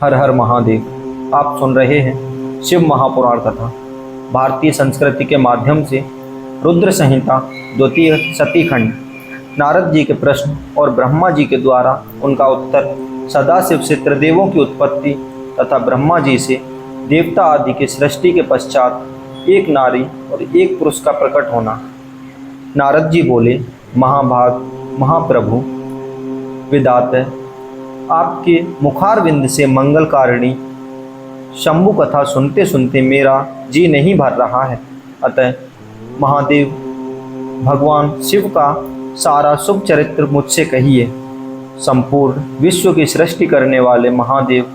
हर हर महादेव। आप सुन रहे हैं शिव महापुराण कथा, भारतीय संस्कृति के माध्यम से रुद्र संहिता द्वितीय सती खंड। नारद जी के प्रश्न और ब्रह्मा जी के द्वारा उनका उत्तर। सदाशिव से त्रिदेवों की उत्पत्ति तथा ब्रह्मा जी से देवता आदि की सृष्टि के पश्चात एक नारी और एक पुरुष का प्रकट होना। नारद जी बोले, महाभाग महाप्रभु विदात, आपके मुखारविंद से मंगलकारिणी शंभु कथा सुनते सुनते मेरा जी नहीं भर रहा है। अतः महादेव भगवान शिव का सारा शुभ चरित्र मुझसे कहिए। संपूर्ण विश्व की सृष्टि करने वाले महादेव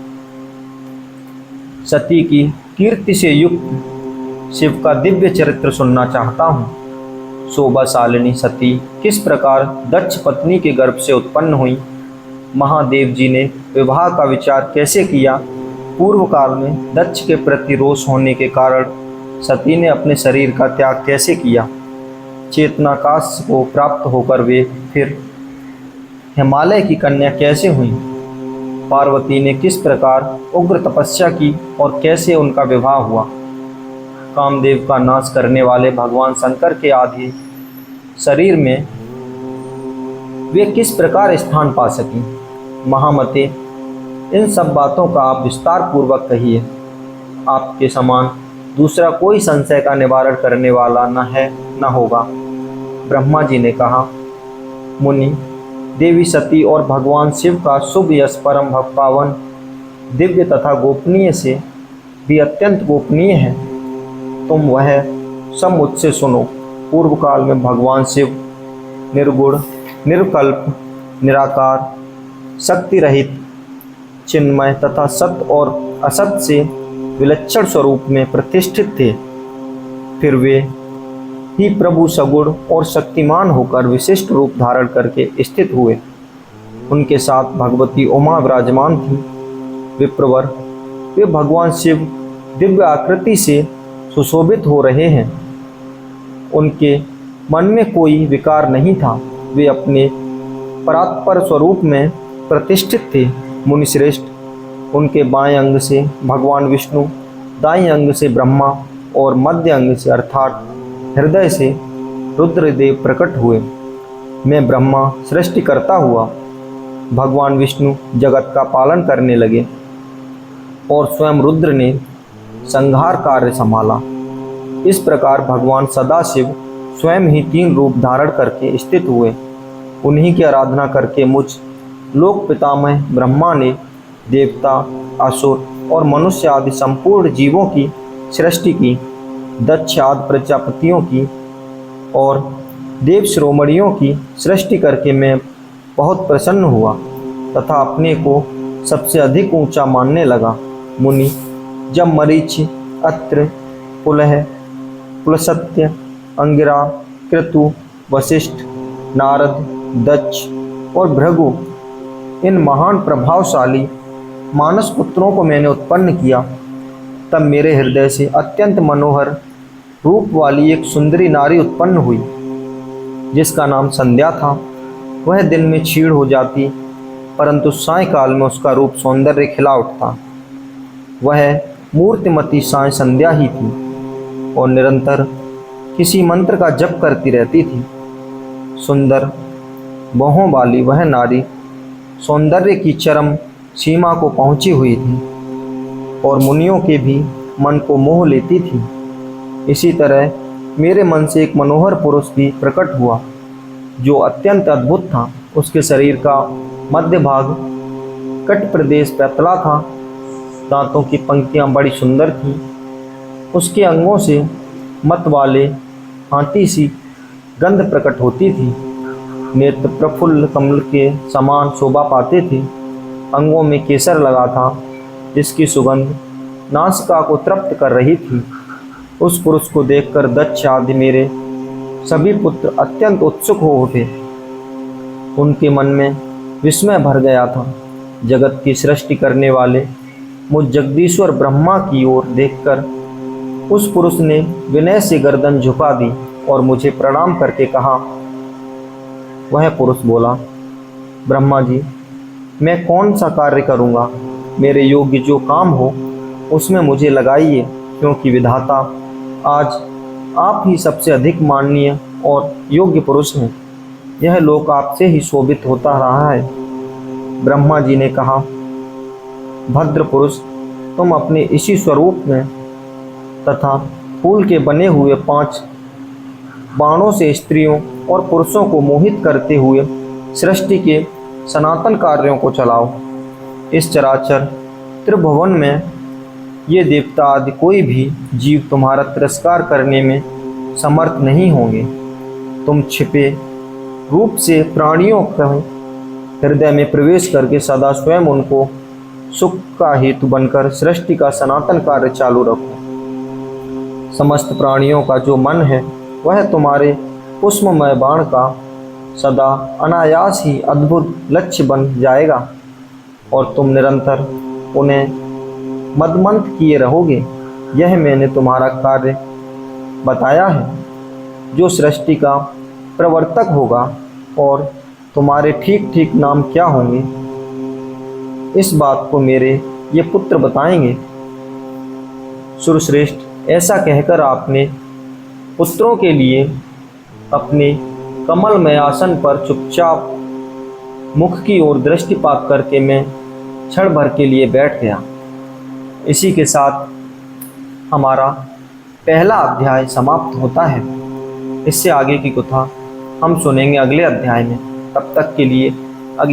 सती की कीर्ति से युक्त शिव का दिव्य चरित्र सुनना चाहता हूँ। शोभाशालिनी सती किस प्रकार दक्ष पत्नी के गर्भ से उत्पन्न हुई, महादेव जी ने विवाह का विचार कैसे किया, पूर्व काल में दक्ष के प्रति रोष होने के कारण सती ने अपने शरीर का त्याग कैसे किया, चेतनाकाश को प्राप्त होकर वे फिर हिमालय की कन्या कैसे हुई, पार्वती ने किस प्रकार उग्र तपस्या की और कैसे उनका विवाह हुआ, कामदेव का नाश करने वाले भगवान शंकर के आदि शरीर में वे किस प्रकार स्थान पा सकी। महामते, इन सब बातों का आप विस्तार पूर्वक कहिए। आपके समान दूसरा कोई संशय का निवारण करने वाला न है न होगा। ब्रह्मा जी ने कहा, मुनि, देवी सती और भगवान शिव का शुभ यश परम पावन, दिव्य तथा गोपनीय से भी अत्यंत गोपनीय है। तुम वह सब मुझसे सुनो। पूर्व काल में भगवान शिव निर्गुण, निर्कल्प, निराकार, शक्ति रहित, चिन्मय तथा सत्य और असत से विलक्षण स्वरूप में प्रतिष्ठित थे। फिर वे ही प्रभु सगुण और शक्तिमान होकर विशिष्ट रूप धारण करके स्थित हुए। उनके साथ भगवती उमा विराजमान थी। विप्रवर, वे भगवान शिव दिव्य आकृति से सुशोभित हो रहे हैं। उनके मन में कोई विकार नहीं था। वे अपने परात्पर स्वरूप में प्रतिष्ठित थे। मुनिश्रेष्ठ, उनके बाएं अंग से भगवान विष्णु, दाएं अंग से ब्रह्मा और मध्य अंग से अर्थात हृदय से रुद्रदेव प्रकट हुए। मैं ब्रह्मा सृष्टि करता हुआ, भगवान विष्णु जगत का पालन करने लगे और स्वयं रुद्र ने संहार कार्य संभाला। इस प्रकार भगवान सदाशिव स्वयं ही 3 रूप धारण करके स्थित हुए। उन्हीं की आराधना करके मुझ लोक पितामह ब्रह्मा ने देवता, असुर और मनुष्य आदि संपूर्ण जीवों की सृष्टि की। दक्ष आदि प्रजापतियों की और देव श्रोमणियों की सृष्टि करके मैं बहुत प्रसन्न हुआ तथा अपने को सबसे अधिक ऊंचा मानने लगा। मुनि, जब मरीचि, अत्रि, पुलह, पुलस्त्य, अंगिरा, क्रतु, वशिष्ठ, नारद, दक्ष और भृगु, इन महान प्रभावशाली मानस पुत्रों को मैंने उत्पन्न किया, तब मेरे हृदय से अत्यंत मनोहर रूप वाली एक सुंदरी नारी उत्पन्न हुई, जिसका नाम संध्या था। वह दिन में क्षीण हो जाती, परंतु सायंकाल में उसका रूप सौंदर्य खिला उठता। वह मूर्तिमती साय संध्या ही थी और निरंतर किसी मंत्र का जप करती रहती थी। सुंदर बाहों वाली वह नारी सौंदर्य की चरम सीमा को पहुंची हुई थी और मुनियों के भी मन को मोह लेती थी। इसी तरह मेरे मन से एक मनोहर पुरुष भी प्रकट हुआ, जो अत्यंत अद्भुत था। उसके शरीर का मध्य भाग कट प्रदेश पतला था, दांतों की पंक्तियां बड़ी सुंदर थीं। उसके अंगों से मत वाले हाथी सी गंध प्रकट होती थी। नेत्र प्रफुल्ल कमल के समान शोभा पाते थे। अंगों में केसर लगा था, जिसकी सुगंध नासिका को तृप्त कर रही थी। उस पुरुष को देखकर दक्ष आदि मेरे सभी पुत्र अत्यंत उत्सुक हो उठे। उनके मन में विस्मय भर गया था। जगत की सृष्टि करने वाले मुझ जगदीश्वर ब्रह्मा की ओर देखकर उस पुरुष ने विनय से गर्दन झुका दी और मुझे प्रणाम करके कहा। वह पुरुष बोला, ब्रह्मा जी, मैं कौन सा कार्य करूँगा। मेरे योग्य जो काम हो उसमें मुझे लगाइए, क्योंकि विधाता आज आप ही सबसे अधिक माननीय और योग्य पुरुष हैं। यह लोक आपसे ही शोभित होता रहा है। ब्रह्मा जी ने कहा, भद्र पुरुष, तुम अपने इसी स्वरूप में तथा फूल के बने हुए 5 बाणों से स्त्रियों और पुरुषों को मोहित करते हुए सृष्टि के सनातन कार्यों को चलाओ। इस चराचर त्रिभुवन में ये देवता आदि कोई भी जीव तुम्हारा तिरस्कार करने में समर्थ नहीं होंगे। तुम छिपे रूप से प्राणियों के हृदय में प्रवेश करके सदा स्वयं उनको सुख का हेतु बनकर सृष्टि का सनातन कार्य चालू रखो। समस्त प्राणियों का जो मन है वह तुम्हारे पुष्पमय बाण का सदा अनायास ही अद्भुत लक्ष्य बन जाएगा और तुम निरंतर उन्हें मदमंथ किए रहोगे। यह मैंने तुम्हारा कार्य बताया है, जो सृष्टि का प्रवर्तक होगा। और तुम्हारे ठीक ठीक नाम क्या होंगे, इस बात को मेरे ये पुत्र बताएंगे। सुरश्रेष्ठ, ऐसा कहकर आपने पुत्रों के लिए अपने कमलमय आसन पर चुपचाप मुख की ओर दृष्टिपात करके मैं क्षण भर के लिए बैठ गया। इसी के साथ हमारा पहला अध्याय समाप्त होता है। इससे आगे की कथा हम सुनेंगे अगले अध्याय में। तब तक के लिए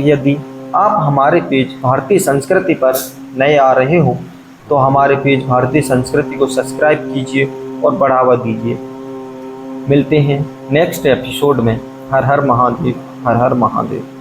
यदि आप हमारे पेज भारतीय संस्कृति पर नए आ रहे हो तो हमारे पेज भारतीय संस्कृति को सब्सक्राइब कीजिए और बढ़ावा दीजिए। मिलते हैं नेक्स्ट एपिसोड में। हर हर महादेव, हर हर महादेव।